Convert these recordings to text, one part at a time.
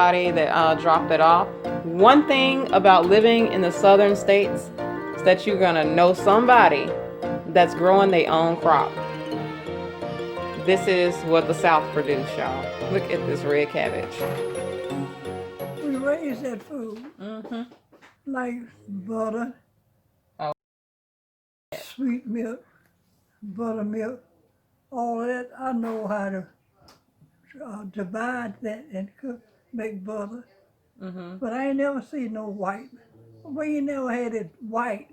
somebody that dropped it off. One thing about living in the southern states is that you're gonna know somebody that's growing their own crop. This is what the South produced, y'all. Look at this red cabbage. We raise that food Mm-hmm. like butter, Oh. sweet milk, buttermilk, all that. I know how to divide that and cook, make butter. Mm-hmm. But I ain't never seen no white. We ain't never had it white.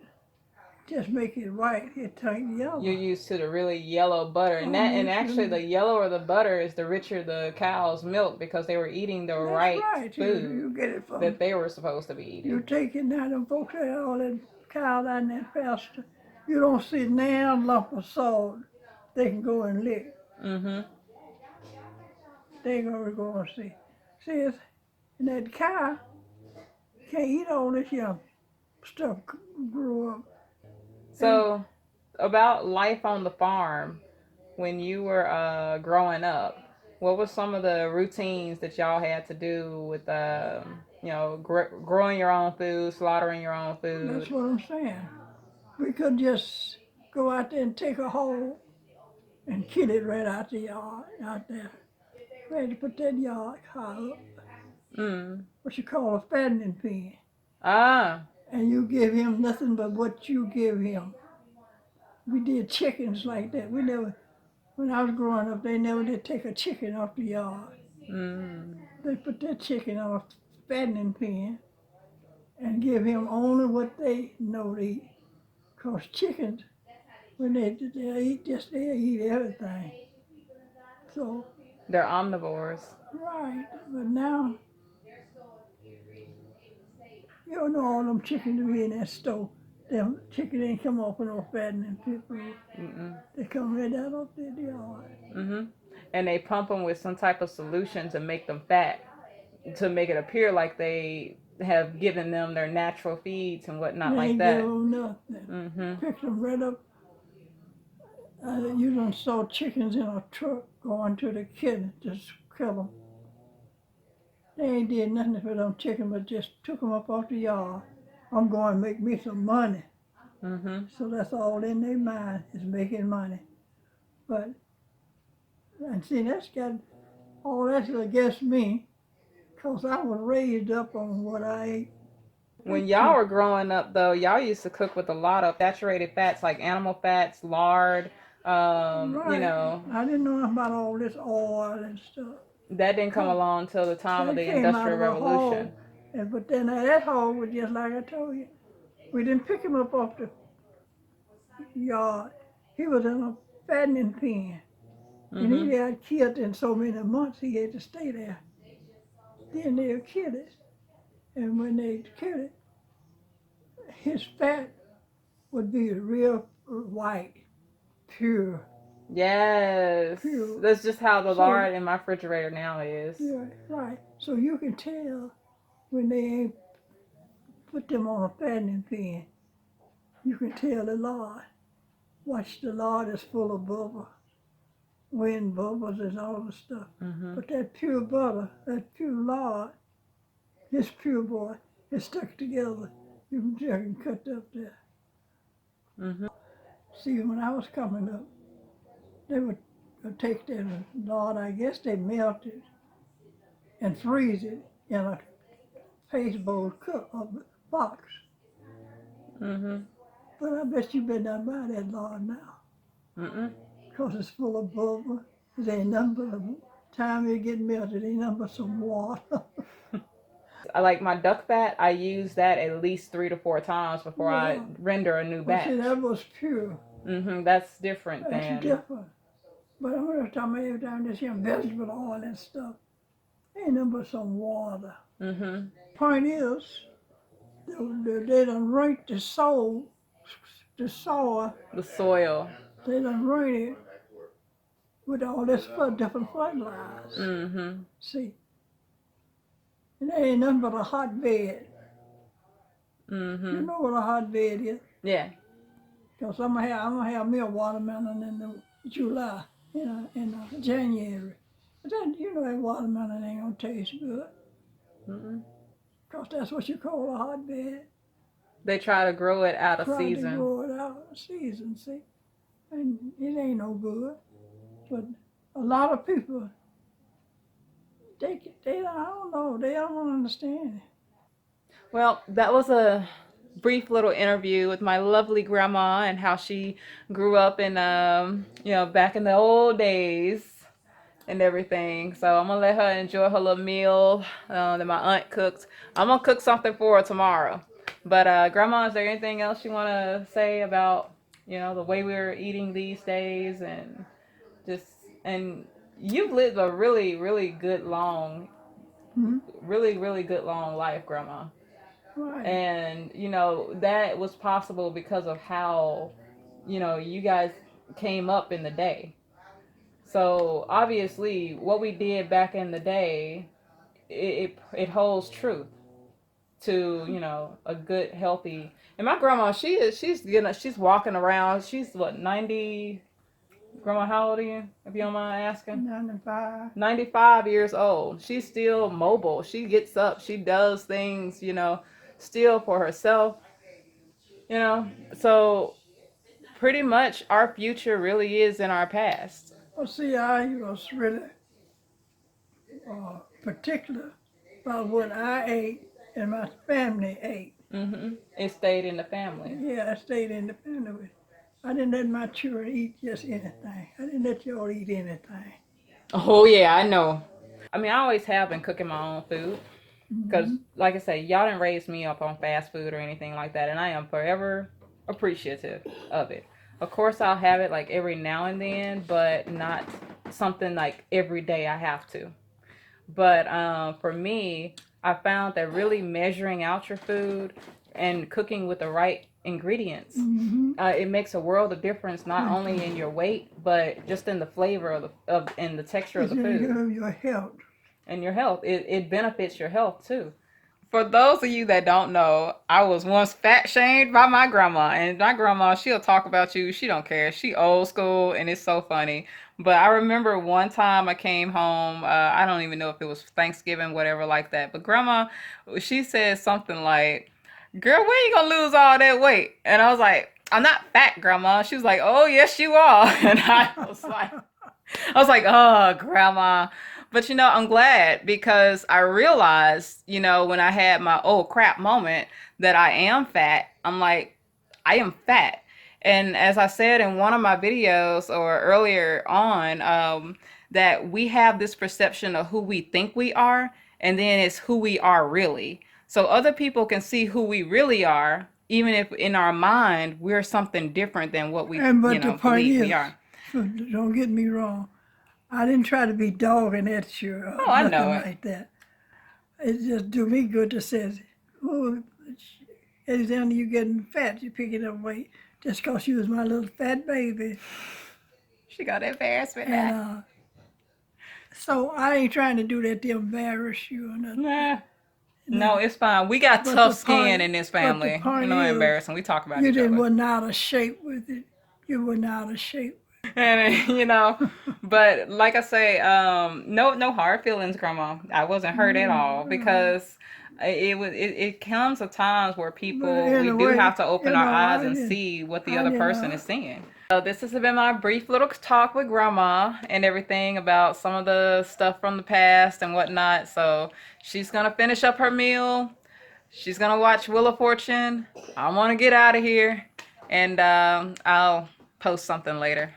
Just make it white. It turn yellow. You're used to the really yellow butter, and actually the yellower the butter is, the richer the cow's milk, because they were eating the right food You get it from that they were supposed to be eating. You take it now, them folks say all that cow down that pasture. You don't see now a lump of salt they can go and lick. Mm-hmm. They ain't gonna go and see. See, and that cow can't eat all this young stuff grow up. So, about life on the farm when you were growing up, what were some of the routines that y'all had to do with, growing your own food, slaughtering your own food? That's what I'm saying. We could just go out there and take a hole and kill it right out the yard, out there. Ready to put that yard cow up. Mm. What you call a fattening pen. Ah. And you give him nothing but what you give him. We did chickens like that. We never, when I was growing up, they never did take a chicken off the yard. Mm. They put that chicken on a fattening pen and give him only what they know to eat. Because chickens, when they eat this, they eat everything. So, They're omnivores. right, but now, you don't know all them chickens to be in that stove. Them chicken ain't come off with no fattening pen. Mm-mm. They come right out of the yard. Mm-hmm. And they pump them with some type of solution to make them fat, to make it appear like they have given them their natural feeds and whatnot They like ain't that. give them nothing. Mm-hmm. Picked them right up. You done saw chickens in a truck going to the kid to kill them. They ain't did nothing for them chickens, but just took them up off the yard. I'm going to make me some money. Mm-hmm. So that's all in their mind is making money. But, and see, that's got, all that's against me, because I was raised up on what I ate. When y'all were growing up, though, y'all used to cook with a lot of saturated fats, like animal fats, lard. Right. I didn't know about all this oil and stuff. That didn't come along until the time of the Came out Industrial of a Revolution. hole, but then that hole was just like I told you. We didn't pick him up off the yard. He was in a fattening pen. And he got killed in so many months he had to stay there. Then they'll kill it. And when they kill it, his fat would be real white, pure. Yes. Pure. That's just how the So- lard in my refrigerator now is. Yeah, right. So you can tell when they ain't put them on a fattening pen, you can tell the lard. Watch, the lard is full of bubble, wind bubbles and all the stuff. Mm-hmm. But that pure butter, that pure lard, this pure boy, is stuck together. You can cut up there. Mm-hmm. See, when I was coming up, they would take that lard, I guess they melt it and freeze it in a pasteboard cup or box. Mm-hmm. But I bet you better not buy that lard now. Mm-mm. Because it's full of bubble. It ain't nothing but the time it get melted, ain't nothing but some water. I like my duck fat. I use that at least 3 to 4 times before I render a new batch. See, that was pure. Mm-hmm. That's different That's than. different. But I'm going to tell me every time this here vegetable oil and stuff, ain't nothing but some water. Mm-hmm. Point is, they done rake the soil, The soil. they done rake it with all this different fertilizers. Mm-hmm. See, and there ain't nothing but a hot bed. Mm-hmm. You know what a hot bed is? Yeah. Because I'm gonna have me a watermelon in July, in January. But then, you know, that watermelon ain't gonna taste good. Mm-mm. because that's what you call a hotbed. They try to grow it out of Trying to season. grow it out of season, see? And it ain't no good. But a lot of people, they I don't know, they don't understand it. Well, that was a brief little interview with my lovely grandma and how she grew up in, back in the old days and everything. So I'm gonna let her enjoy her little meal that my aunt cooked. I'm gonna cook something for her tomorrow. But Grandma, is there anything else you want to say about the way we're eating these days and just and you've lived a really really good long, Hmm? really really good long life, Grandma. Right. And that was possible because of how you guys came up in the day. So obviously, what we did back in the day, it holds truth to a good healthy. And my grandma, she's walking around. She's what, 90? Grandma, how old are you? If you don't mind asking. 95. 95 years old. She's still mobile. She gets up. She does things, still for herself. So pretty much our future really is in our past. Well, see, I was really particular about what I ate and my family ate. It stayed in the family. Yeah, I stayed in the family. I didn't let my children eat just anything. I didn't let y'all eat anything. Oh yeah, I know. I mean, I always have been cooking my own food because, Hmm. like I say, y'all didn't raise me up on fast food or anything like that, and I am forever appreciative of it. Of course, I'll have it like every now and then, but not something like every day I have to. But for me, I found that really measuring out your food and cooking with the right ingredients, Hmm. it makes a world of difference, not only in your weight, but just in the flavor of and the texture of It's the food in your health. and your health. It benefits your health too. For those of you that don't know, I was once fat shamed by my grandma, and my grandma, she'll talk about you. She don't care. She old school, and it's so funny. But I remember one time I came home. I don't even know if it was Thanksgiving, whatever, like that. But grandma, she said something like, "Girl, when you gonna lose all that weight?" And I was like, "I'm not fat, grandma." She was like, "Oh, yes, you are." And I was like, oh, grandma. But I'm glad because I realized, when I had my oh crap moment that I am fat. I'm like, I am fat. And as I said in one of my videos or earlier on, that we have this perception of who we think we are, and then it's who we are really. So other people can see who we really are, even if in our mind we're something different than what we, And but the point believe we is, are. don't get me wrong, I didn't try to be dogging at you or Oh, I know nothing it. like that. It just do me good to say, oh, Alexander, you getting fat, you picking up weight just 'cause you was my little fat baby. She got embarrassed with And that. so I ain't trying to do that to embarrass you or nothing. Nah. No, No. it's fine. We got But tough the skin point, in this but the family. point No is, embarrassing. We talk about you each didn't other. wasn't out of shape with it. You wasn't out of shape. And but like I say, no hard feelings, Grandma. I wasn't hurt at all because it comes to times where But we do anyway, have to open our eyes and see what the I other didn't person is seeing. So this has been my brief little talk with Grandma and everything about some of the stuff from the past and whatnot. So she's gonna finish up her meal. She's gonna watch Wheel of Fortune. I want to get out of here, and I'll post something later.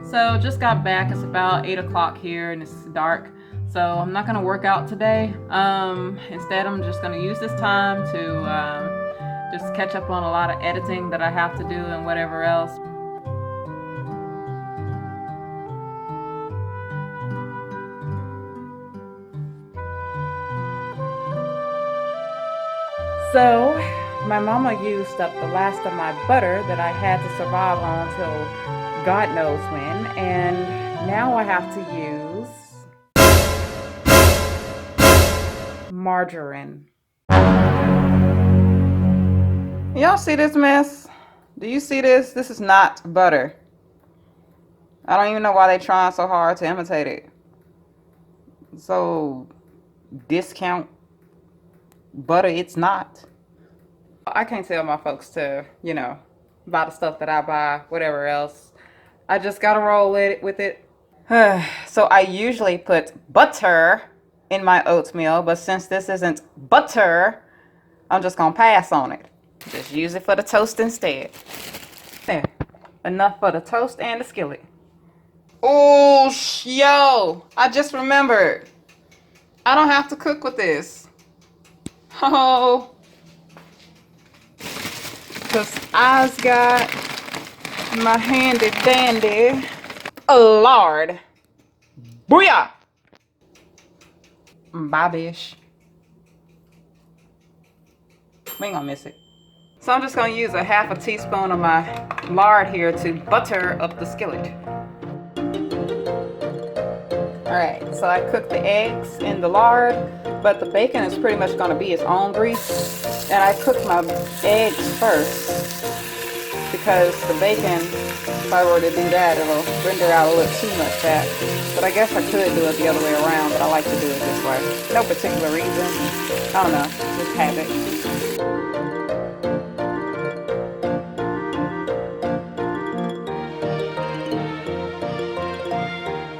So just got back. It's about 8 o'clock here and it's dark. So I'm not gonna work out today. Instead, I'm just gonna use this time to just catch up on a lot of editing that I have to do and whatever else. So my mama used up the last of my butter that I had to survive on until God knows when, and now I have to use margarine. Y'all see this mess? Do you see this? This is not butter. I don't even know why they trying so hard to imitate it. So discount butter, it's not. I can't tell my folks to, buy the stuff that I buy, whatever else. I just gotta roll with it. So I usually put butter in my oatmeal, but since this isn't butter, I'm just gonna pass on it. Just use it for the toast instead. There. Enough for the toast and the skillet. Oh, yo! I just remembered. I don't have to cook with this. Oh. Because I's got my handy dandy lard. Booyah! Bye, bish. We ain't gonna miss it. So I'm just gonna use a half a teaspoon of my lard here to butter up the skillet. Alright, so I cooked the eggs in the lard, but the bacon is pretty much gonna be its own grease. And I cooked my eggs first because the bacon, if I were to do that, it'll render out a little too much fat. But I guess I could do it the other way around, but I like to do it this way. No particular reason. I don't know, just habit.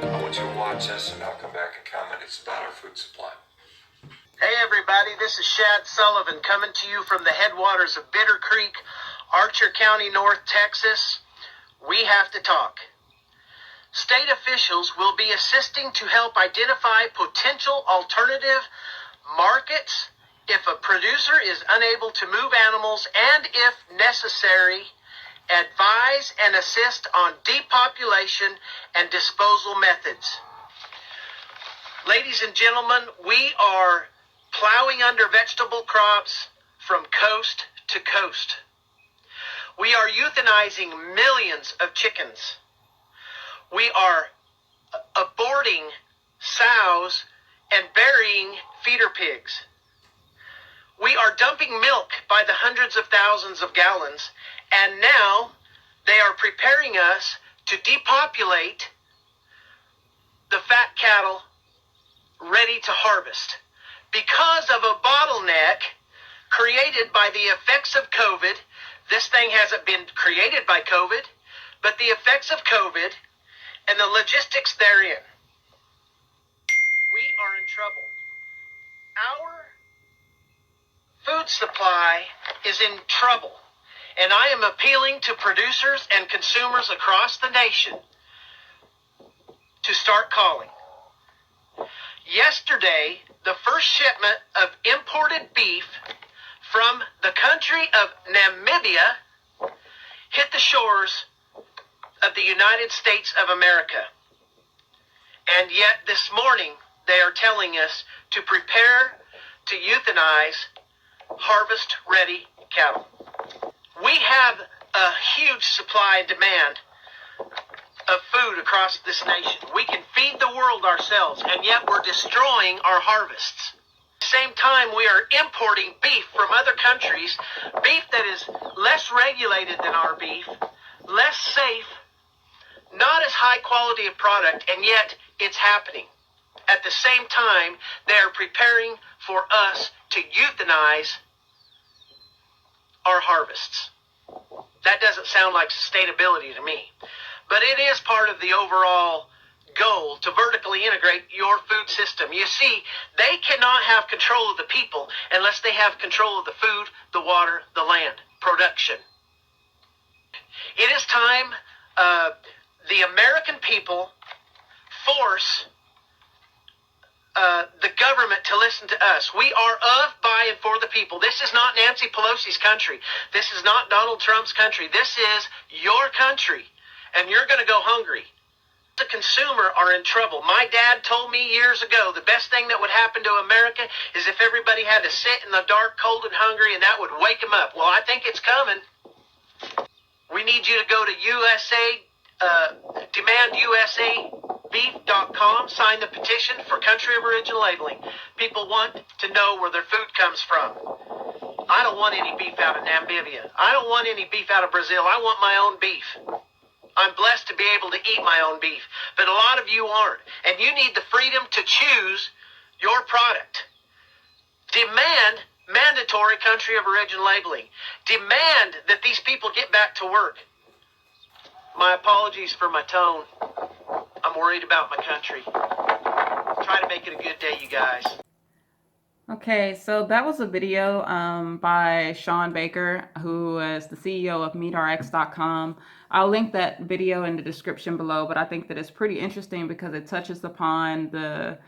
I want you to watch this and I'll come back and comment. It's about our food supply. Hey everybody, this is Shad Sullivan coming to you from the headwaters of Bitter Creek, Archer County, North Texas. We have to talk. State officials will be assisting to help identify potential alternative markets if a producer is unable to move animals and, if necessary, advise and assist on depopulation and disposal methods. Ladies and gentlemen, we are plowing under vegetable crops from coast to coast. We are euthanizing millions of chickens. We are aborting sows and burying feeder pigs. We are dumping milk by the hundreds of thousands of gallons, and now they are preparing us to depopulate the fat cattle ready to harvest because of a bottleneck created by the effects of COVID. This thing hasn't been created by COVID, but the effects of COVID and the logistics therein. We are in trouble. Our food supply is in trouble, and I am appealing to producers and consumers across the nation to start calling. Yesterday, the first shipment of imported beef from the country of Namibia hit the shores of the United States of America. And yet this morning, they are telling us to prepare to euthanize harvest-ready cattle. We have a huge supply and demand of food across this nation. We can feed the world ourselves, and yet we're destroying our harvests. At the same time, we are importing beef from other countries, beef that is less regulated than our beef, less safe, not as high quality a product, and yet it's happening. At the same time, they are preparing for us to euthanize our harvests. That doesn't sound like sustainability to me. But it is part of the overall goal to vertically integrate your food system. You see, they cannot have control of the people unless they have control of the food, the water, the land, production. It is time the American people force the government to listen to us. We are of, by, and for the people. This is not Nancy Pelosi's country. This is not Donald Trump's country. This is your country. And you're going to go hungry. The consumer are in trouble. My dad told me years ago the best thing that would happen to America is if everybody had to sit in the dark, cold, and hungry, and that would wake them up. Well, I think it's coming. We need you to go to demandusabeef.com, sign the petition for country of origin labeling. People want to know where their food comes from. I don't want any beef out of Namibia. I don't want any beef out of Brazil. I want my own beef. I'm blessed to be able to eat my own beef, but a lot of you aren't, and you need the freedom to choose your product. Demand mandatory country of origin labeling. Demand that these people get back to work. My apologies for my tone. I'm worried about my country. Try to make it a good day, you guys. Okay, so that was a video by Sean Baker, who is the CEO of MeatRx.com. I'll link that video in the description below, but I think that it's pretty interesting because it touches upon the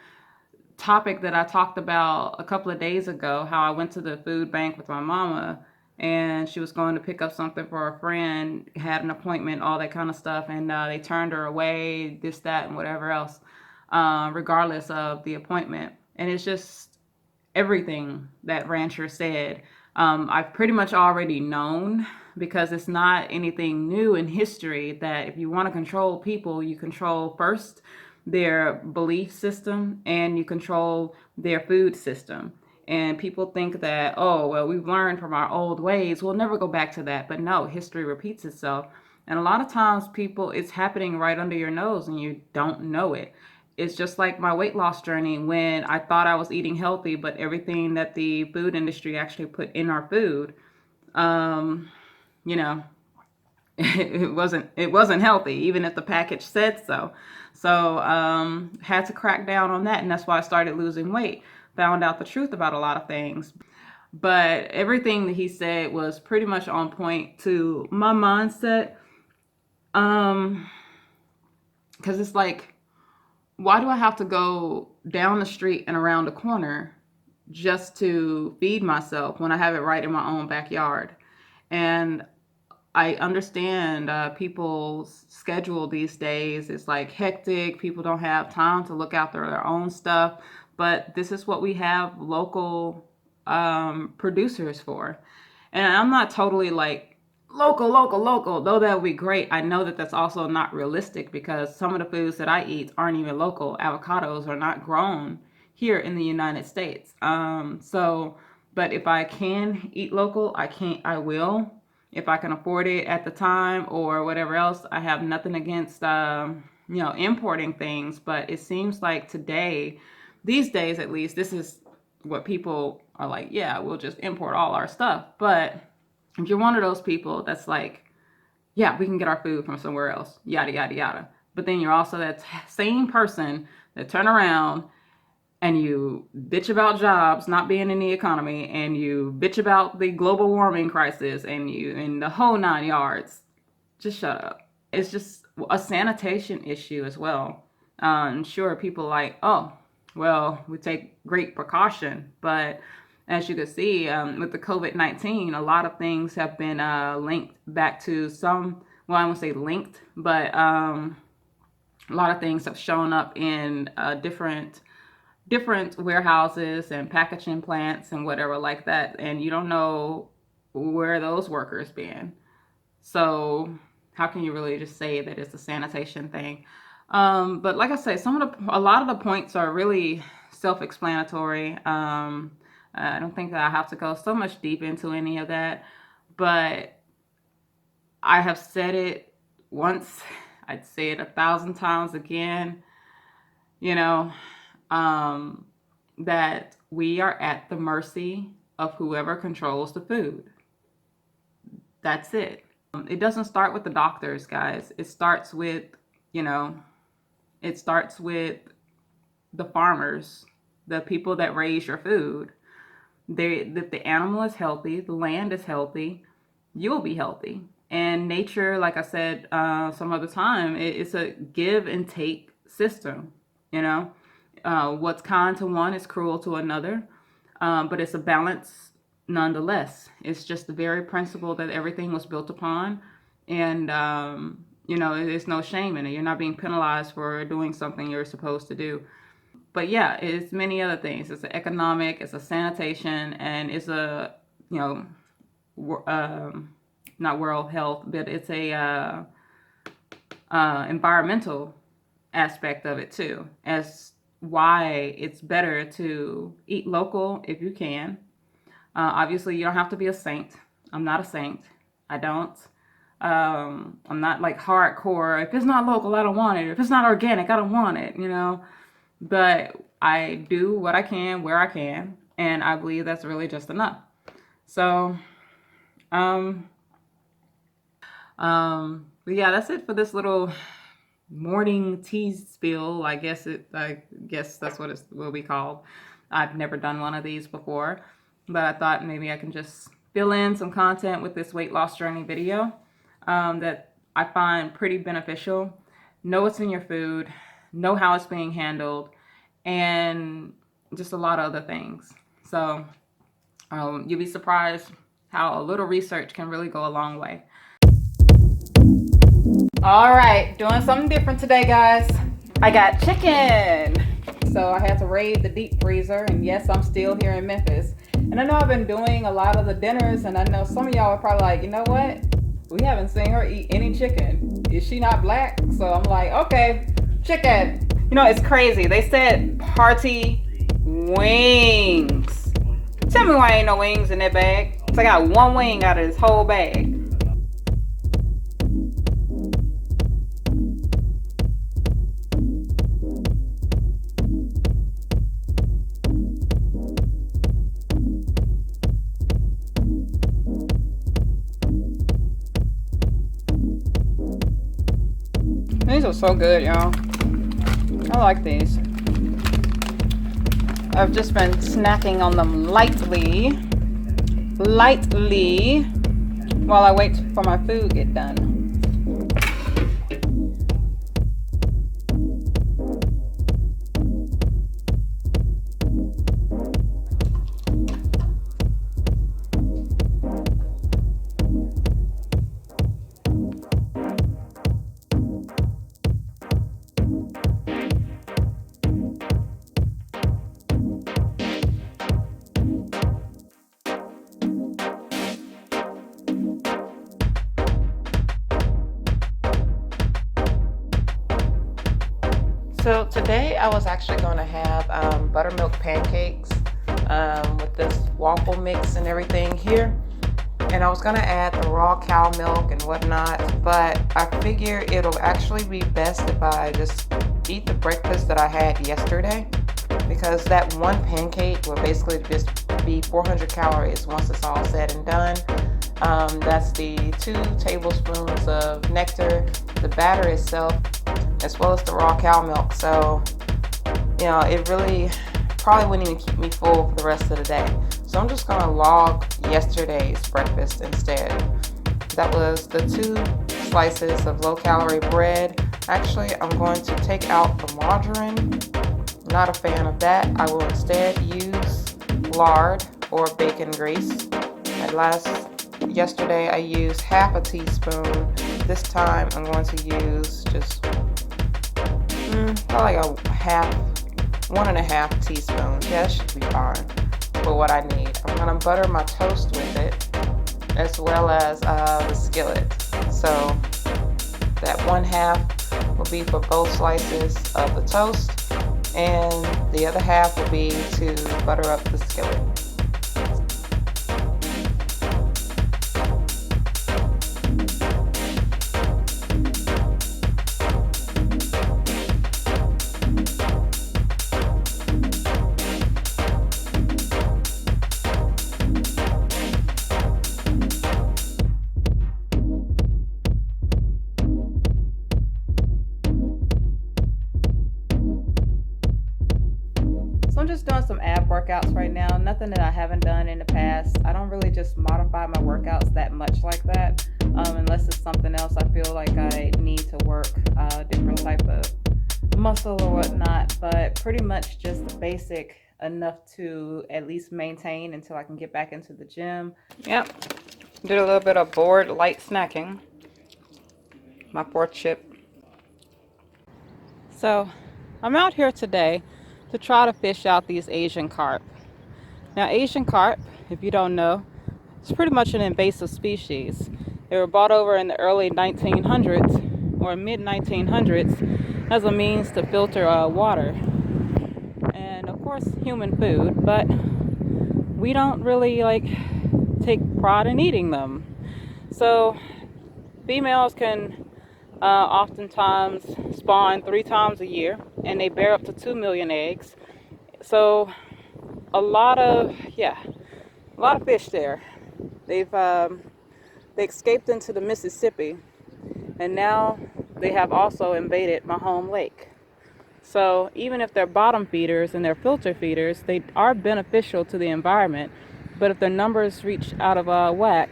topic that I talked about a couple of days ago, how I went to the food bank with my mama and she was going to pick up something for a friend, had an appointment, all that kind of stuff, and they turned her away, this, that, and whatever else, regardless of the appointment. And it's just everything that Rancher said. I've pretty much already known, because it's not anything new in history, that if you want to control people, you control first their belief system and you control their food system. And people think that, oh, well, we've learned from our old ways, we'll never go back to that. But no, history repeats itself. And a lot of times people, it's happening right under your nose and you don't know it. It's just like my weight loss journey, when I thought I was eating healthy, but everything that the food industry actually put in our food, you know, it wasn't healthy, even if the package said so. So had to crack down on that, and that's why I started losing weight. Found out the truth about a lot of things. But everything that he said was pretty much on point to my mindset. Because it's like, why do I have to go down the street and around the corner just to feed myself when I have it right in my own backyard? And I understand people's schedule these days. It's like hectic. People don't have time to look after their own stuff. But this is what we have local producers for. And I'm not totally like local, though that would be great. I know that that's also not realistic, because some of the foods that I eat aren't even local. Avocados are not grown here in the United States. But if I can eat local, I will. If I can afford it at the time or whatever else. I have nothing against, importing things, but it seems like these days at least, this is what people are like, yeah, we'll just import all our stuff. But if you're one of those people that's like, yeah, we can get our food from somewhere else, yada, yada, yada. But then you're also that same person that turn around and you bitch about jobs not being in the economy, and you bitch about the global warming crisis, and the whole 9 yards. Just shut up. It's just a sanitation issue as well. Sure, people like, oh, well, we take great precaution, but as you can see, with the COVID-19, a lot of things have been linked back to some, well, I won't say linked, but a lot of things have shown up in different warehouses and packaging plants and whatever like that, and you don't know where those workers been. So how can you really just say that it's a sanitation thing? But like I say, a lot of the points are really self-explanatory. I don't think that I have to go so much deep into any of that, but I have said it once, I'd say it 1,000 times again, that we are at the mercy of whoever controls the food. That's it. It doesn't start with the doctors, guys. It starts with, the farmers, the people that raise your food. If the animal is healthy, the land is healthy, you'll be healthy. And nature, like I said some other time, it's a give and take system, What's kind to one is cruel to another, but it's a balance nonetheless. It's just the very principle that everything was built upon, and there's no shame in it. You're not being penalized for doing something you're supposed to do. But yeah, it's many other things. It's an economic, it's a sanitation, and it's a not world health, but it's a environmental aspect of it too, as why it's better to eat local if you can. Obviously, you don't have to be a saint. I'm not a saint. I don't. I'm not like hardcore. If it's not local, I don't want it. If it's not organic, I don't want it, you know. But I do what I can where I can, and I believe that's really just enough. So, um, but yeah, that's it for this little morning tea spill. I guess that's what it will be called. I've never done one of these before, but I thought maybe I can just fill in some content with this weight loss journey video that I find pretty beneficial. Know what's in your food, know how it's being handled, and just a lot of other things. So you'll be surprised how a little research can really go a long way. All right, doing something different today, guys. I got chicken. So I had to raid the deep freezer, and yes, I'm still here in Memphis. And I know I've been doing a lot of the dinners, and I know some of y'all are probably like, you know what? We haven't seen her eat any chicken. Is she not black? So I'm like, okay, chicken. You know, it's crazy. They said party wings. Tell me why ain't no wings in that bag. So I got one wing out of this whole bag. These are so good, y'all. I like these. I've just been snacking on them lightly, while I wait for my food to get done. So today I was actually going to have buttermilk pancakes with this waffle mix and everything here. And I was going to add the raw cow milk and whatnot, but I figure it'll actually be best if I just eat the breakfast that I had yesterday, because that one pancake will basically just be 400 calories once it's all said and done. That's the 2 tablespoons of nectar, the batter itself, as well as the raw cow milk. So, you know, it really probably wouldn't even keep me full for the rest of the day. So I'm just gonna log yesterday's breakfast instead. That was the 2 slices of low-calorie bread. Actually, I'm going to take out the margarine. Not a fan of that. I will instead use lard or bacon grease. Yesterday I used half a teaspoon. This time I'm going to use just probably like a half, 1.5 teaspoons. Yeah, that should be fine for what I need. I'm gonna butter my toast with it, as well as the skillet. So that 1/2 will be for both slices of the toast, and the other half will be to butter up the skillet. So I'm just doing some ab workouts right now, nothing that I haven't done in the past. I don't really just modify my workouts that much like that, unless it's something else I feel like I need to work a different type of muscle or whatnot, but pretty much just the basic enough to at least maintain until I can get back into the gym. Yep, did a little bit of bored light snacking. My 4th chip. So I'm out here today to try to fish out these Asian carp. Now, Asian carp, if you don't know, it's pretty much an invasive species. They were brought over in the early 1900s or mid 1900s as a means to filter water. And of course, human food, but we don't really take pride in eating them. So Females can oftentimes spawn 3 times a year, and they bear up to 2 million eggs. So a lot of fish there. They escaped into the Mississippi, and now they have also invaded my home lake. So even if they're bottom feeders and they're filter feeders, they are beneficial to the environment. But if their numbers reach out of whack,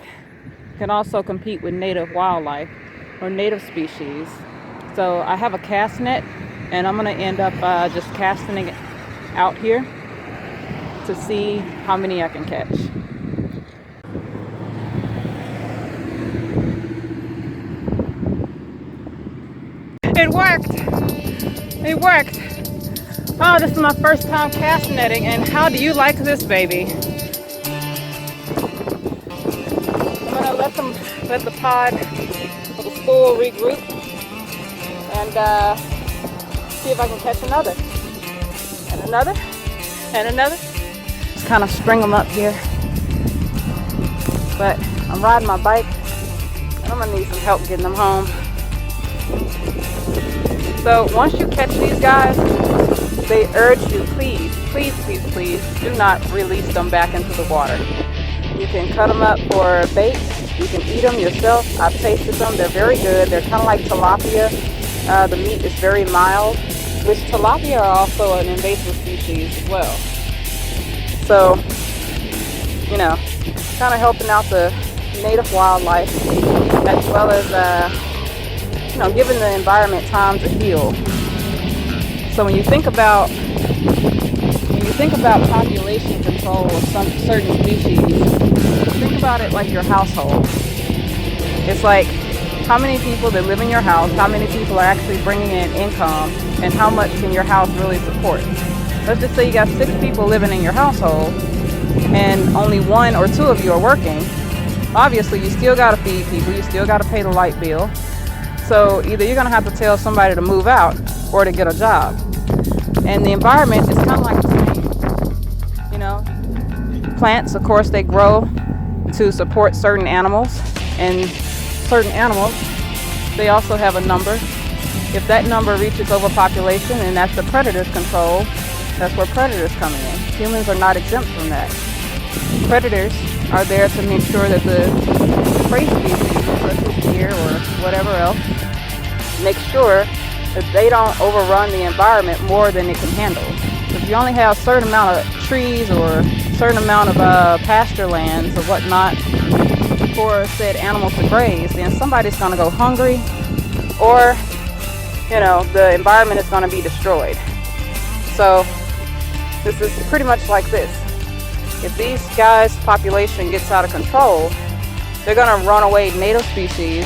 can also compete with native wildlife or native species. So I have a cast net, and I'm going to end up just casting it out here to see how many I can catch. It worked! It worked! Oh, this is my first time cast netting, and how do you like this baby? I'm gonna let the pod or the school regroup and see if I can catch another. And another. And another. Just kind of string them up here. But I'm riding my bike, and I'm gonna need some help getting them home. So once you catch these guys, they urge you, please, please, please, please, do not release them back into the water. You can cut them up for bait. You can eat them yourself. I've tasted them. They're very good. They're kind of like tilapia. The meat is very mild, which tilapia are also an invasive species as well. So, you know, kind of helping out the native wildlife as well as giving the environment time to heal. So when you think about population control of some certain species, think about it like your household. It's like how many people that live in your house, how many people are actually bringing in income, and how much can your house really support. Let's just say you got 6 people living in your household and only 1 or 2 of you are working. Obviously you still got to feed people, you still got to pay the light bill. So either you're going to have to tell somebody to move out or to get a job. And the environment is kind of like the same. You know, plants, of course, they grow to support certain animals. And certain animals, they also have a number. If that number reaches overpopulation, and that's the predator's control, that's where predators come in. Humans are not exempt from that. Predators are there to make sure that the prey species, such as deer or whatever else, make sure that they don't overrun the environment more than it can handle. If you only have a certain amount of trees or a certain amount of pasture lands or whatnot for said animals to graze, then somebody's going to go hungry, or the environment is going to be destroyed. So this is pretty much like this. If these guys' population gets out of control, they're going to run away native species,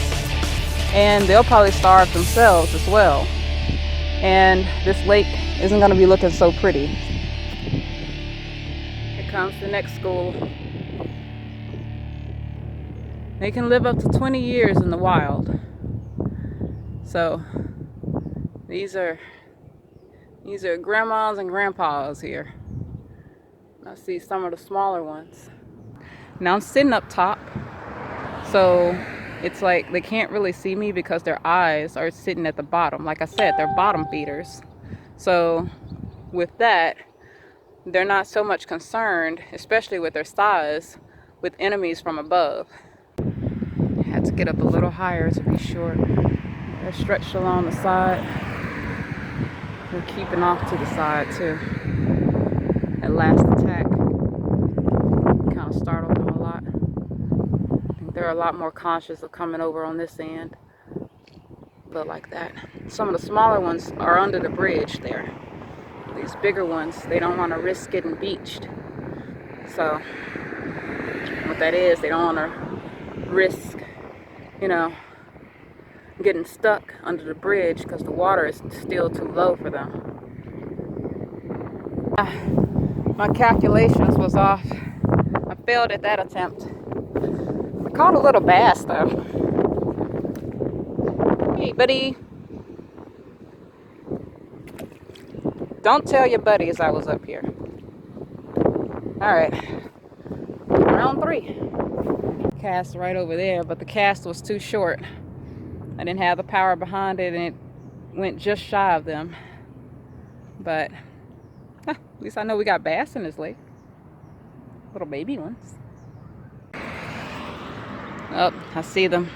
and they'll probably starve themselves as well. And this lake isn't going to be looking so pretty. Here comes the next school. They can live up to 20 years in the wild. So these are grandmas and grandpas here. I see some of the smaller ones. Now I'm sitting up top, so it's like they can't really see me because their eyes are sitting at the bottom. Like I said, they're bottom feeders. So with that, they're not so much concerned, especially with their size, with enemies from above. I had to get up a little higher to be sure. They're stretched along the side. They're keeping off to the side too. That last attack kind of startled them a lot. I think they're a lot more conscious of coming over on this end. But like that. Some of the smaller ones are under the bridge there. These bigger ones, they don't want to risk getting beached. So what that is, they don't want to risk, getting stuck under the bridge because the water is still too low for them. My calculations was off. I failed at that attempt. I caught a little bass though. Hey buddy. Don't tell your buddies I was up here. Alright. Round 3. Cast right over there, but the cast was too short. I didn't have the power behind it, and it went just shy of them. But at least I know we got bass in this lake. Little baby ones. Oh, I see them.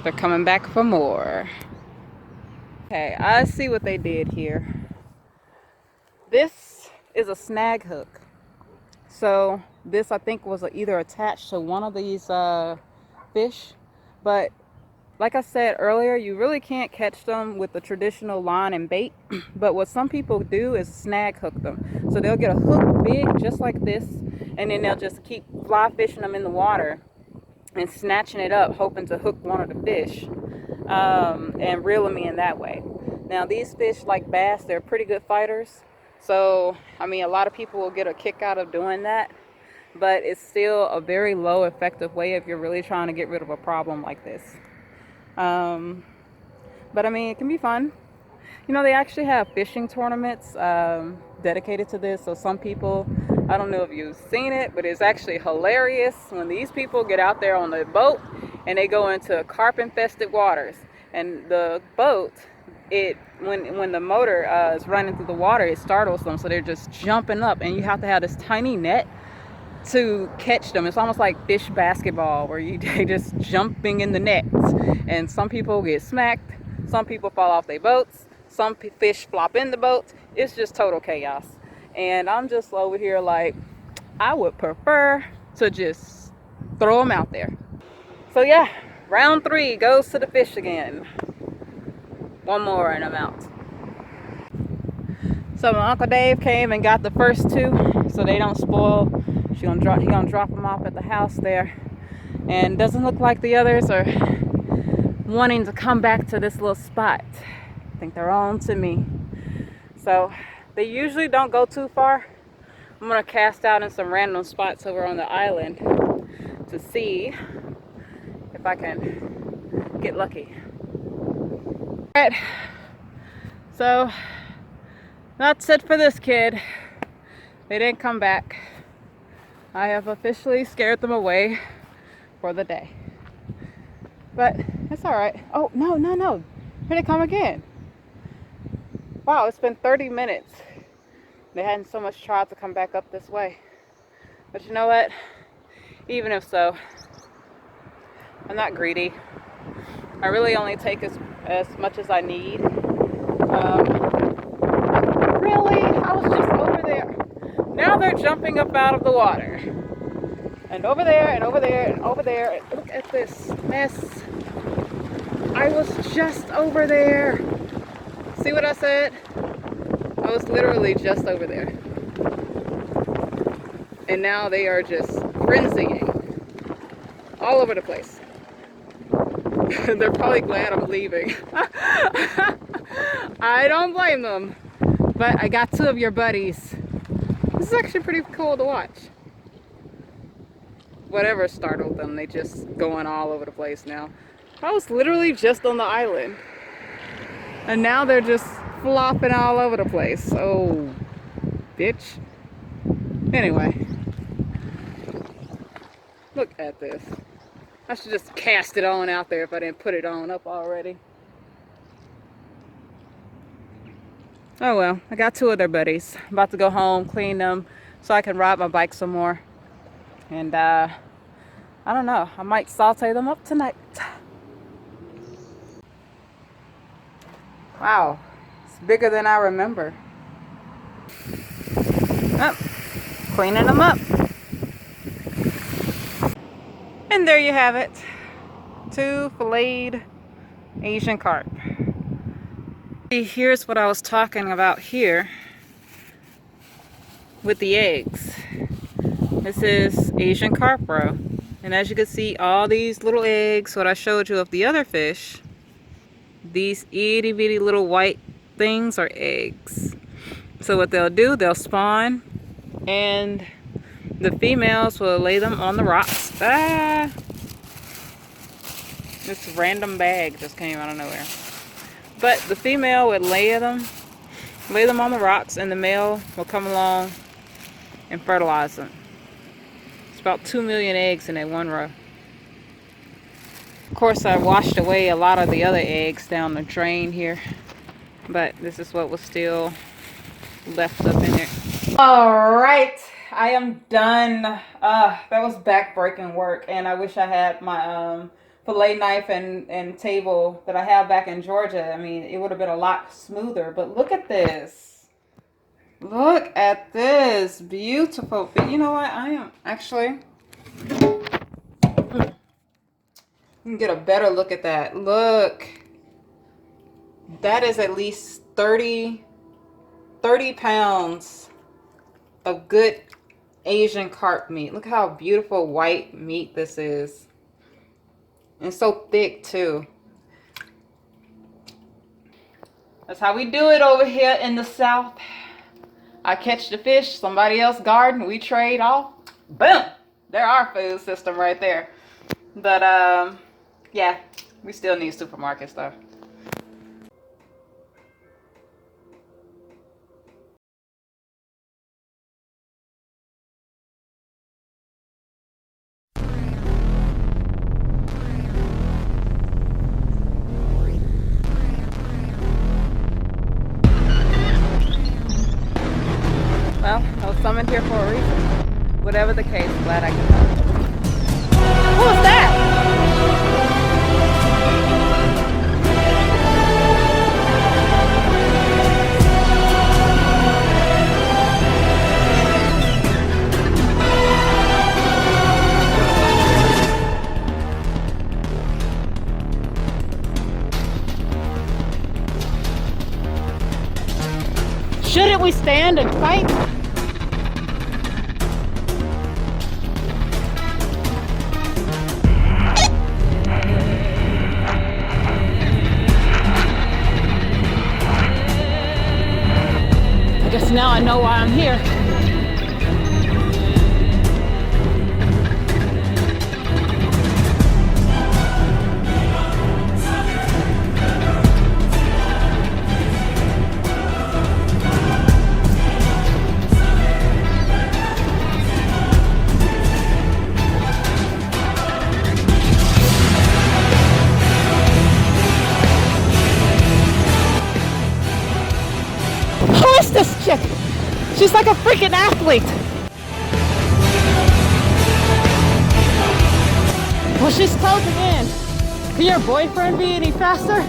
They're coming back for more. Okay, I see what they did here. This is a snag hook. So this, I think, was either attached to one of these fish. But like I said earlier, you really can't catch them with the traditional line and bait. But what some people do is snag hook them. So they'll get a hook big just like this, and then they'll just keep fly fishing them in the water and snatching it up, hoping to hook one of the fish, and reel them in that way. Now these fish, like bass, they're pretty good fighters. So, I mean, a lot of people will get a kick out of doing that, but it's still a very low effective way if you're really trying to get rid of a problem like this. But I mean, it can be fun. You know, they actually have fishing tournaments dedicated to this. So some people, I don't know if you've seen it, but it's actually hilarious when these people get out there on the boat and they go into carp infested waters. And the boat, when the motor is running through the water, it startles them, so they're just jumping up, and you have to have this tiny net to catch them. It's almost like fish basketball, where they just jumping in the nets, and some people get smacked, some people fall off their boats, some fish flop in the boats. It's just total chaos, and I'm just over here like, I would prefer to just throw them out there. So yeah, round 3 goes to the fish again. One more and I'm out. So my Uncle Dave came and got the first 2 so they don't spoil. He gonna drop them off at the house there. And doesn't look like the others are wanting to come back to this little spot. I think they're on to me. So they usually don't go too far. I'm gonna cast out in some random spots over on the island to see if I can get lucky. Alright, so that's it for this kid. They didn't come back. I have officially scared them away for the day. But it's alright. Oh, no. Here they come again. Wow, it's been 30 minutes. They hadn't so much tried to come back up this way. But you know what? Even if so, I'm not greedy. I really only take as much as I need. Really? I was just over there. Now they're jumping up out of the water. And over there, and over there, and over there. Look at this mess. I was just over there. See what I said? I was literally just over there. And now they are just frenzying all over the place. They're probably glad I'm leaving. I don't blame them. But I got 2 of your buddies. This is actually pretty cool to watch. Whatever startled them, they just going all over the place now. I was literally just on the island. And now they're just flopping all over the place. Oh, bitch. Anyway. Look at this. I should just cast it on out there if I didn't put it on up already. Oh well, I got 2 of their buddies. I'm about to go home, clean them, so I can ride my bike some more. And I don't know, I might saute them up tonight. Wow, it's bigger than I remember. Oh, cleaning them up. And there you have it. 2 filleted Asian carp. Here's what I was talking about here with the eggs. This is Asian carp roe. And as you can see, all these little eggs, what I showed you of the other fish, these itty bitty little white things are eggs. So what they'll do, they'll spawn and the females will lay them on the rocks. Ah! This random bag just came out of nowhere. But the female would lay them on the rocks, and the male will come along and fertilize them. It's about 2 million eggs in that one row. Of course, I washed away a lot of the other eggs down the drain here, but this is what was still left up in there. All right, I am done. That was back-breaking work, and I wish I had my fillet knife and table that I have back in Georgia. I mean, it would have been a lot smoother, but look at this. Look at this. Beautiful. But you know what? I am actually... You can get a better look at that. Look. That is at least 30 pounds of good Asian carp meat. Look how beautiful white meat this is. And so thick too. That's how we do it over here in the South. I catch the fish, somebody else garden, we trade off. Boom! There our food system right there. But yeah, we still need supermarket stuff. Well, I was summoned here for a reason. Whatever the case, glad I could help. Who was that? Shouldn't we stand and fight? I guess now I know why I'm here. Who is this chick? She's like a freaking athlete. Well, she's closing in. Can your boyfriend be any faster?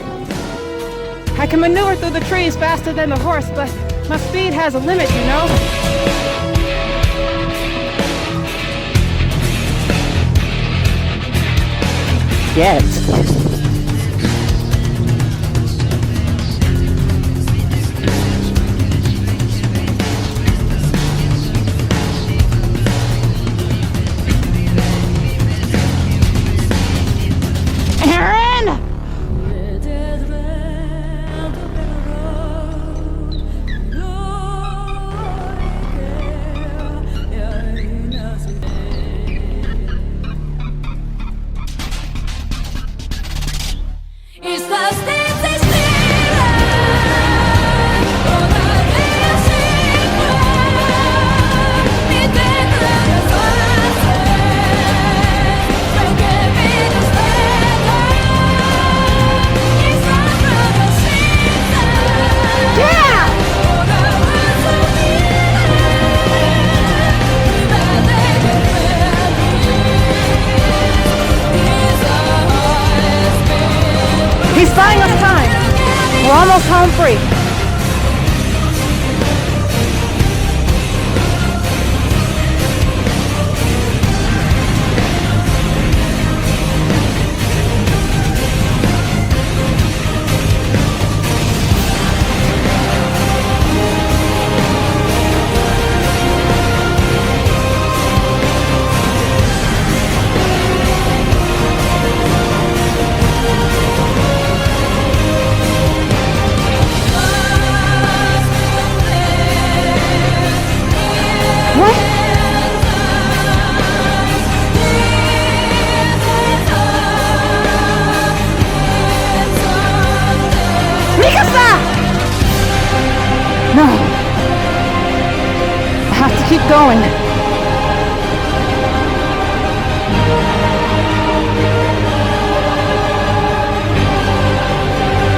I can maneuver through the trees faster than the horse, but my speed has a limit, you know? Yes. He's buying us time. We're almost home free.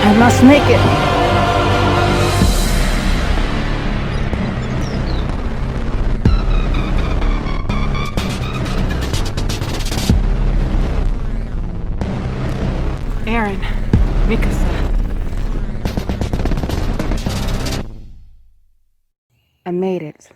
I must make it. Aaron, Mikasa. I made it.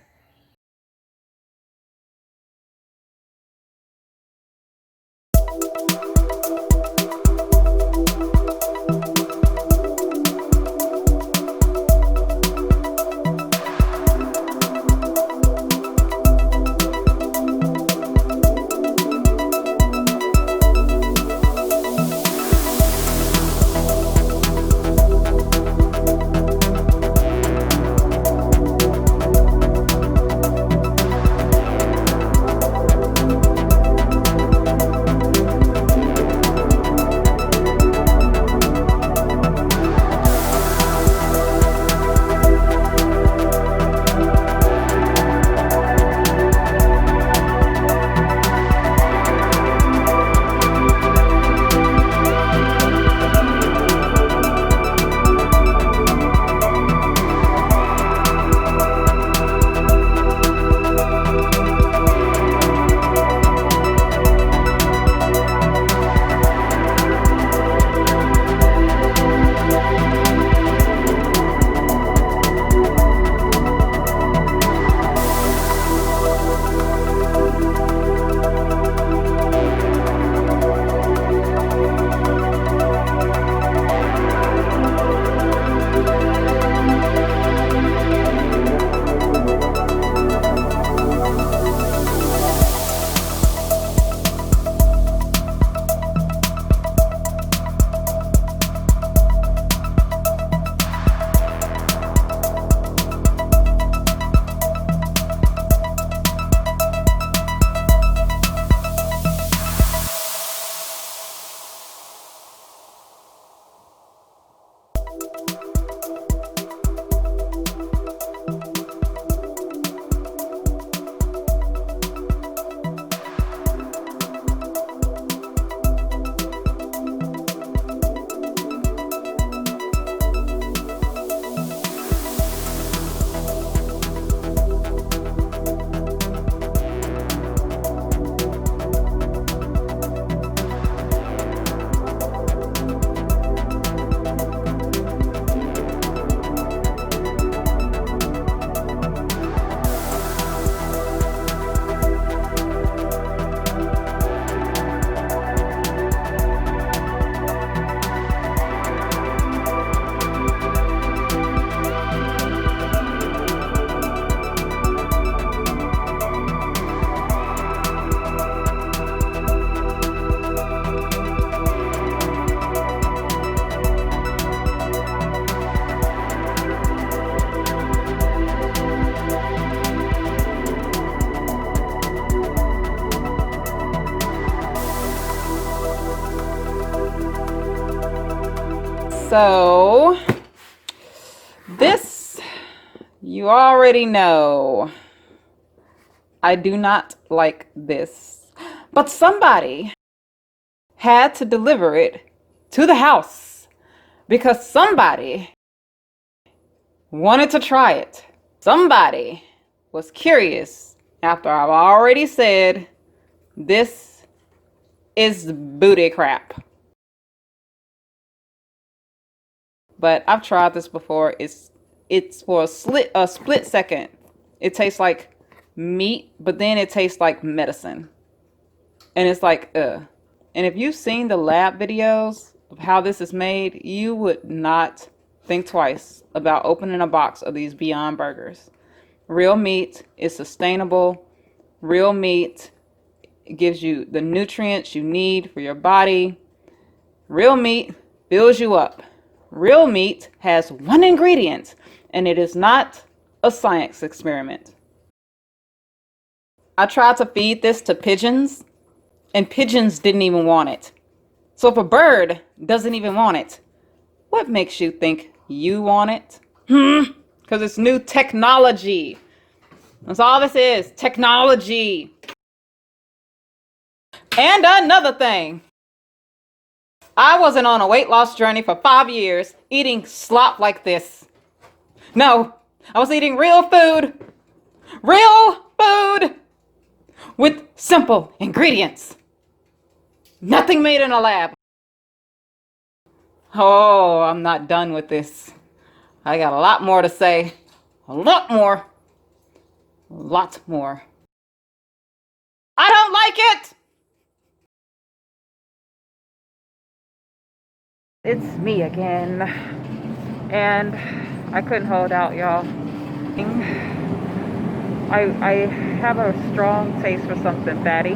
So, this, you already know, I do not like this, but somebody had to deliver it to the house because somebody wanted to try it. Somebody was curious after I've already said this is booty crap. But I've tried this before. It's for a split second. It tastes like meat, but then it tastes like medicine. And it's like, ugh. And if you've seen the lab videos of how this is made, you would not think twice about opening a box of these Beyond Burgers. Real meat is sustainable. Real meat gives you the nutrients you need for your body. Real meat fills you up. Real meat has one ingredient, and it is not a science experiment. I tried to feed this to pigeons, and pigeons didn't even want it. So if a bird doesn't even want it, what makes you think you want it? Because it's new technology. That's all this is, technology. And another thing, I wasn't on a weight loss journey for 5 years eating slop like this. No, I was eating real food. Real food with simple ingredients. Nothing made in a lab. Oh, I'm not done with this. I got a lot more to say. A lot more. A lot more. I don't like it! It's me again. And I couldn't hold out, y'all. I have a strong taste for something fatty.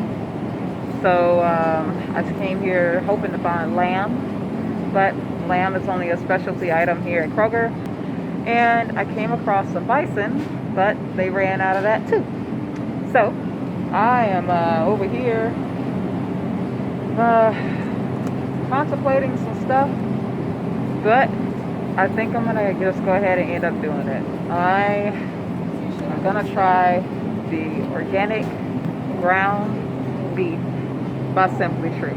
So I came here hoping to find lamb, but lamb is only a specialty item here at Kroger. And I came across some bison, but they ran out of that too. So I am over here contemplating some stuff, but I think I'm gonna just go ahead and end up doing it. I'm gonna try the organic ground beef by Simply True.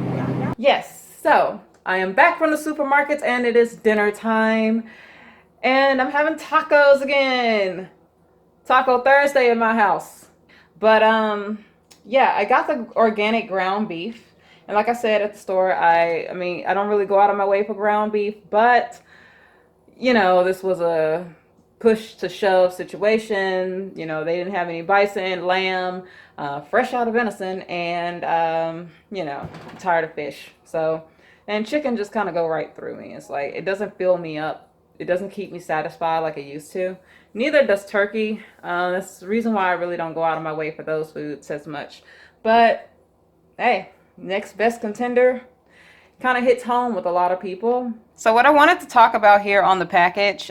Yes, so I am back from the supermarkets and it is dinner time. And I'm having tacos again. Taco Thursday in my house. But yeah, I got the organic ground beef. And like I said at the store, I mean, I don't really go out of my way for ground beef, but you know, this was a push to shove situation. You know, they didn't have any bison, lamb, fresh out of venison, and you know, I'm tired of fish. So, and chicken just kind of go right through me. It's like, it doesn't fill me up. It doesn't keep me satisfied like it used to. Neither does turkey. That's the reason why I really don't go out of my way for those foods as much. But hey, next best contender kind of hits home with a lot of people. So what I wanted to talk about here on the package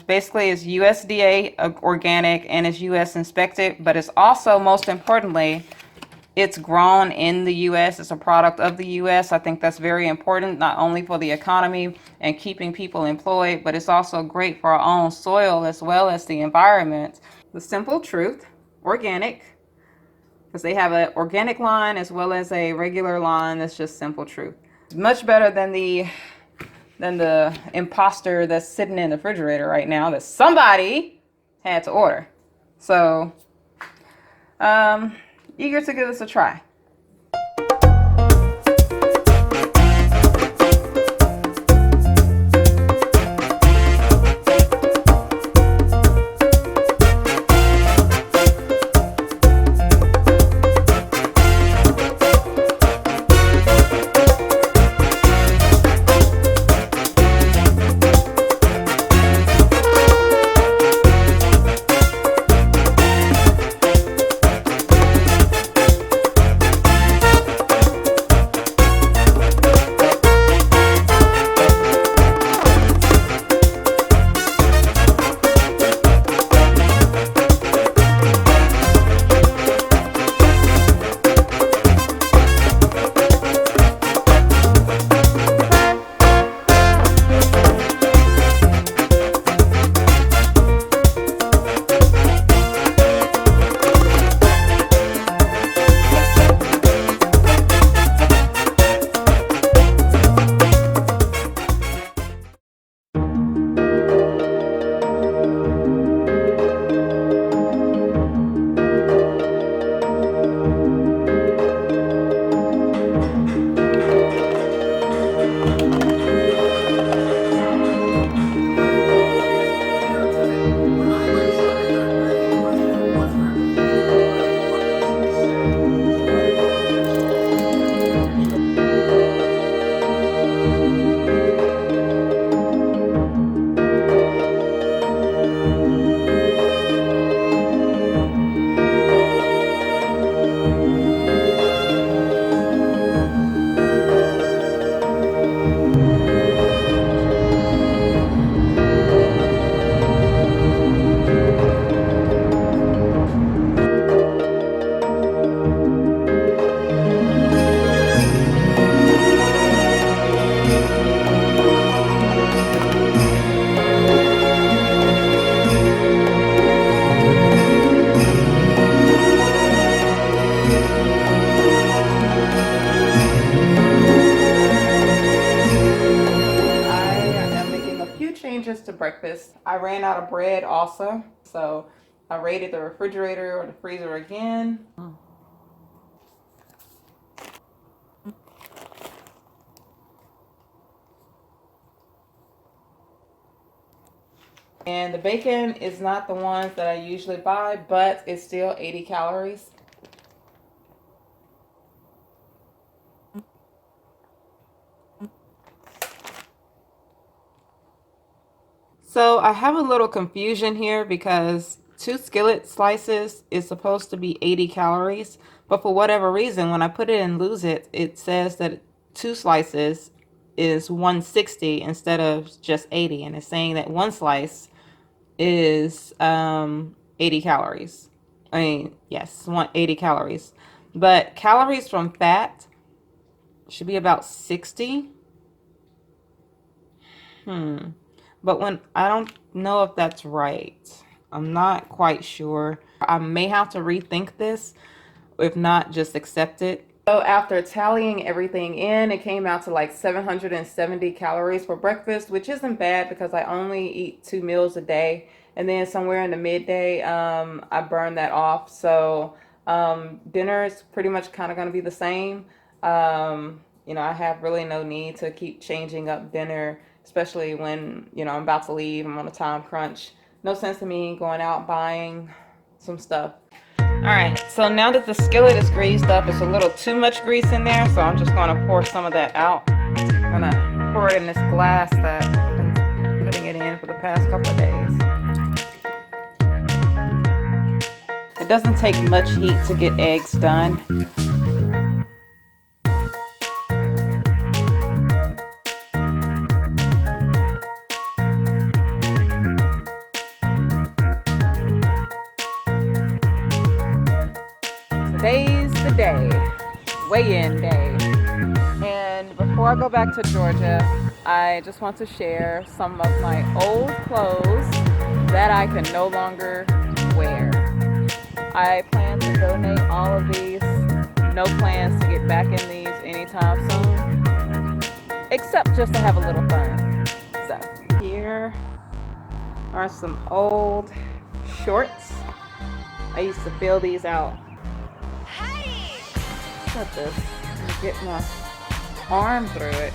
basically is USDA organic and it's US inspected, but it's also, most importantly, it's grown in the US. It's a product of the US. I think that's very important, not only for the economy and keeping people employed, but it's also great for our own soil as well as the environment. The Simple Truth Organic, because they have an organic line as well as a regular line that's just Simple Truth. It's much better than the imposter that's sitting in the refrigerator right now that somebody had to order. So, eager to give this a try. breakfast. I ran out of bread also, so I raided the refrigerator or the freezer again. And the bacon is not the ones that I usually buy, but it's still 80 calories. So I have a little confusion here because 2 skillet slices is supposed to be 80 calories, but for whatever reason, when I put it in Lose It, it says that 2 slices is 160 instead of just 80, and it's saying that 1 slice is 80 calories. I mean, yes, 180 calories. But calories from fat should be about 60. But when I don't know if that's right. I'm not quite sure. I may have to rethink this. If not, just accept it. So after tallying everything in, it came out to like 770 calories for breakfast, which isn't bad because I only eat 2 meals a day. And then somewhere in the midday, I burn that off. So dinner is pretty much kind of going to be the same. You know, I have really no need to keep changing up dinner, especially when, you know, I'm about to leave. I'm on a time crunch. No sense to me going out buying some stuff. All right, so now that the skillet is greased up, it's a little too much grease in there, so I'm just going to pour some of that out. I'm going to pour it in this glass that I've been putting it in for the past couple of days. It doesn't take much heat to get eggs done. Today's the day, weigh-in day. And before I go back to Georgia, I just want to share some of my old clothes that I can no longer wear. I plan to donate all of these. No plans to get back in these anytime soon, except just to have a little fun. So here are some old shorts. I used to fill these out. Look at this. Get my arm through it.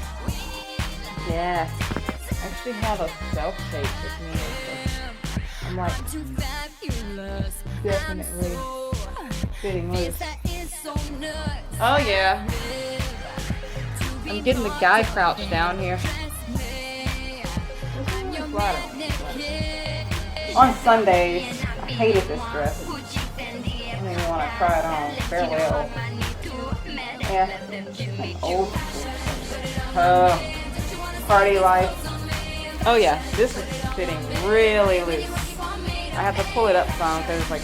Yes. I actually have a self shape with me. So I'm like definitely fitting loose. Oh yeah. I'm getting the guy crouch down here. On Sundays, I hated this dress. I don't even want to try it on. Farewell. Yeah, old party life. Oh yeah, this is fitting really loose. I have to pull it up some because it's like.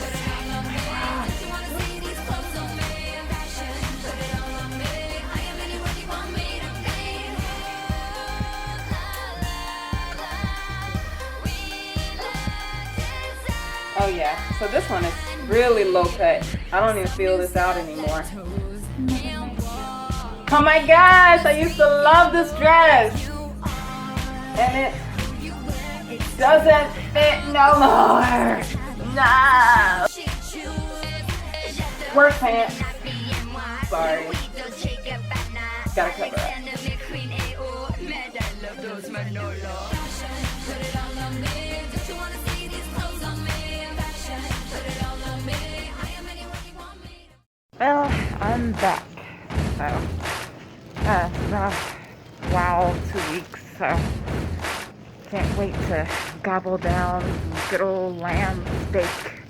Oh yeah, so this one is really low cut. I don't even feel this out anymore. Oh my gosh, I used to love this dress. And it doesn't fit no more. No. Work pants. Sorry. Gotta cover up. Well, I'm back. So, wow, 2 weeks. So, can't wait to gobble down some good old lamb steak.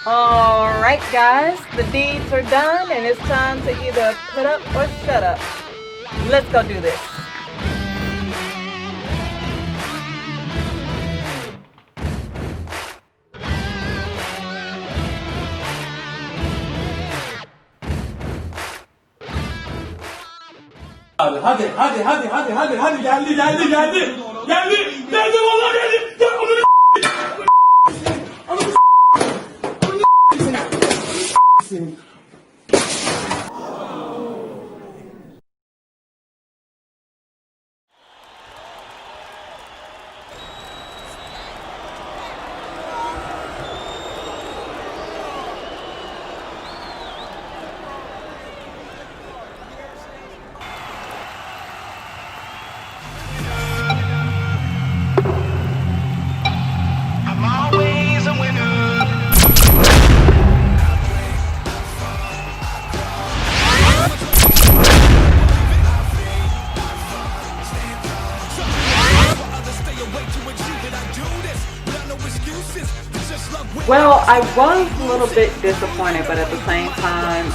Alright guys, the deeds are done and it's time to either put up or shut up. Let's go do this. Hadi geldi vallahi geldi. Well, I was a little bit disappointed, but at the same time,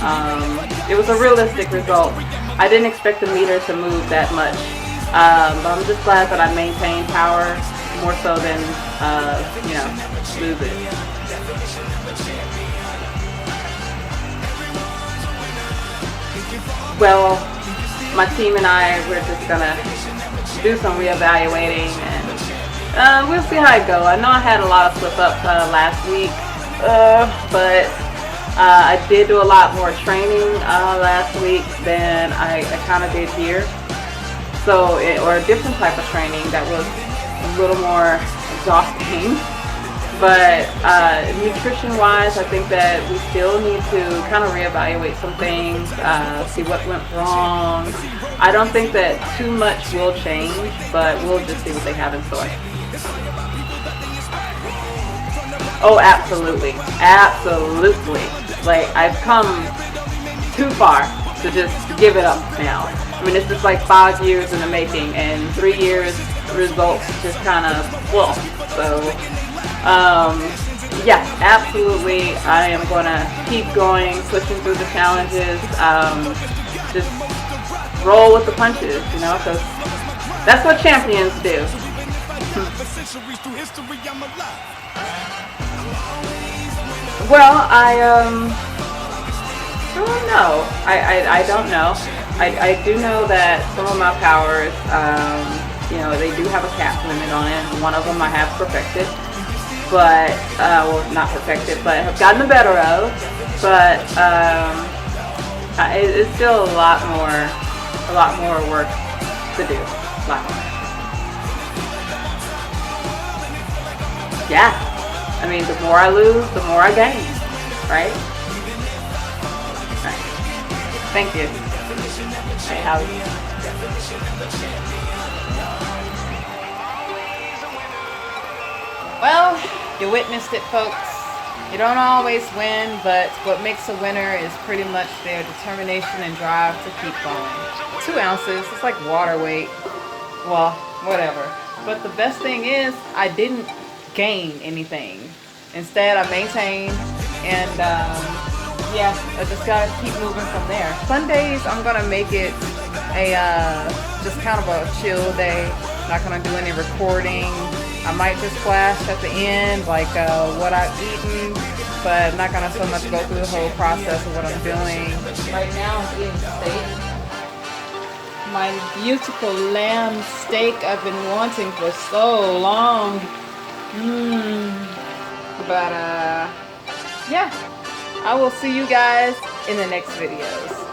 it was a realistic result. I didn't expect the meter to move that much, but I'm just glad that I maintained power more so than, lose it. Well, my team and I, we're just gonna do some reevaluating, and we'll see how it goes. I know I had a lot of slip-ups last week, but I did do a lot more training last week than I kind of did here. So, or a different type of training that was a little more exhausting. But nutrition-wise, I think that we still need to kind of reevaluate some things, see what went wrong. I don't think that too much will change, but we'll just see what they have in store. Oh, absolutely. Absolutely. Like, I've come too far to just give it up now. I mean, it's just like 5 years in the making, and 3 years results just kind of, well, so, yeah, absolutely. I am going to keep going, pushing through the challenges, just roll with the punches, you know, because that's what champions do. Well, I don't know. I don't know. I do know that some of my powers, they do have a cap limit on it. One of them I have perfected, but, well, not perfected, but have gotten the better of. But it's still a lot more work to do. A lot more. Yeah. I mean, the more I lose, the more I gain, right? Right. Thank you. Hey, how are you? Well, you witnessed it, folks. You don't always win, but what makes a winner is pretty much their determination and drive to keep going. 2 ounces, it's like water weight. Well, whatever. But the best thing is, I didn't gain anything. Instead, I maintained, and yeah, I just gotta keep moving from there. Sundays, I'm gonna make it a just kind of a chill day. Not gonna do any recording. I might just flash at the end, like what I've eaten, but I'm not gonna so much go through the whole process of what I'm doing. Right now, I'm eating steak. My beautiful lamb steak I've been wanting for so long. But yeah, I will see you guys in the next videos.